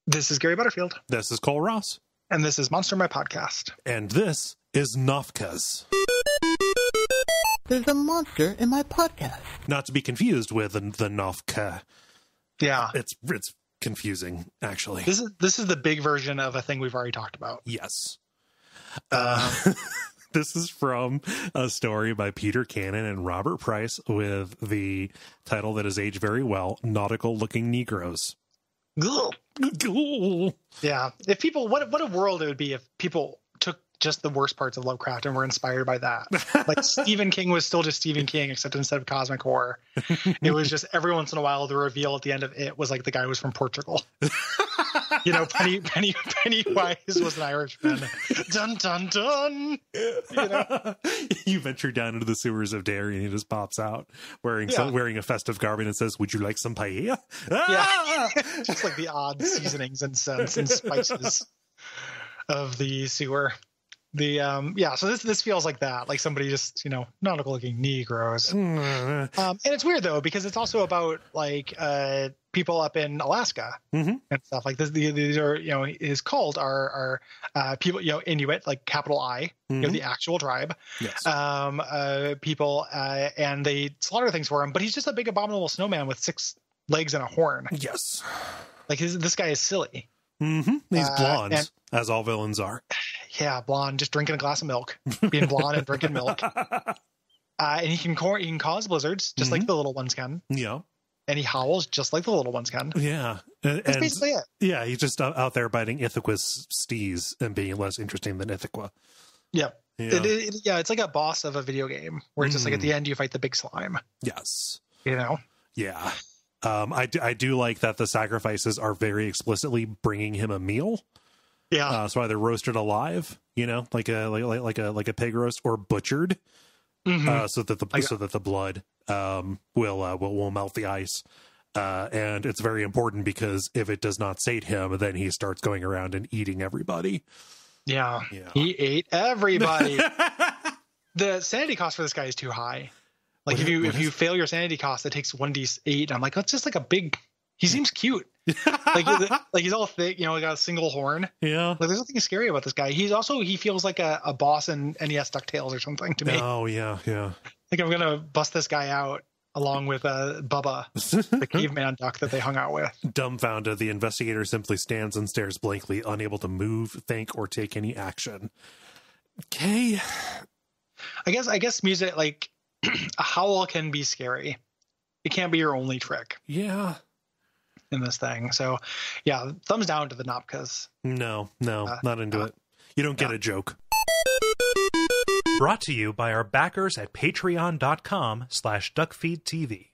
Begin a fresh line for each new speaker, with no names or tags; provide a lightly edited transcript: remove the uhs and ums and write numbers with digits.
This is Gary Butterfield.
This is Cole Ross.
And this is Monster My Podcast.
And this is Nofkas.
There's a monster in my podcast.
Not to be confused with the Nofka.
Yeah.
It's confusing, actually.
This is the big version of a thing we've already talked about.
Yes. This is from a story by Peter Cannon and Robert Price with the title that has aged very well, Nautical Looking Negroes.
Ugh. Yeah. If people, what a world it would be if people took just the worst parts of Lovecraft and were inspired by that. Like Stephen King was still just Stephen King, except instead of cosmic horror, it was just every once in a while the reveal at the end of it was like the guy was from Portugal. You know, Pennywise was an Irishman. Dun dun dun. You know?
You venture down into the sewers of Derry and he just pops out wearing a festive garment and says, "Would you like some paella?"
Yeah. Just like the odd seasonings and scents and spices of the sewer. So this feels like that, like somebody just, nautical looking Negroes. And it's weird though, because it's also about like people up in Alaska and stuff like this. These are, his cult are people, Inuit, like capital I, the actual tribe,
yes.
People, and they slaughter things for him, but he's just a big abominable snowman with 6 legs and a horn.
Yes.
Like this guy is silly.
He's blonde, as all villains are.
Yeah, blonde, just drinking a glass of milk, being blonde and drinking milk. And he can cause blizzards just like the little ones can.
Yeah.
And he howls just like the little ones can.
Yeah.
That's basically it.
Yeah, he's just out there biting Ithaqua's stees and being less interesting than Ithaqua.
Yeah.
Yeah.
It's like a boss of a video game where it's just like at the end you fight the big slime.
Yes.
Yeah.
I do like that the sacrifices are very explicitly bringing him a meal.
Yeah.
So either roasted alive, like a pig roast, or butchered, so that the blood will melt the ice. And it's very important because if it does not sate him, then he starts going around and eating everybody.
Yeah. He ate everybody. The sanity cost for this guy is too high. Like if you fail your sanity cost, it takes 1d8. I'm like, that's just like a big. He seems cute. like he's all thick, he got a single horn.
Yeah.
Like there's nothing scary about this guy. He feels like a boss in NES DuckTales or something to me.
Oh yeah.
Like I'm gonna bust this guy out along with Bubba, the caveman duck that they hung out with.
Dumbfounded, the investigator simply stands and stares blankly, unable to move, think, or take any action. Okay.
I guess music, like a howl can be scary. It can't be your only trick.
Yeah.
In this thing. So yeah, thumbs down to the Nopkas.
No, not into it. You don't get a joke.
Brought to you by our backers at patreon.com/duckfeedtv.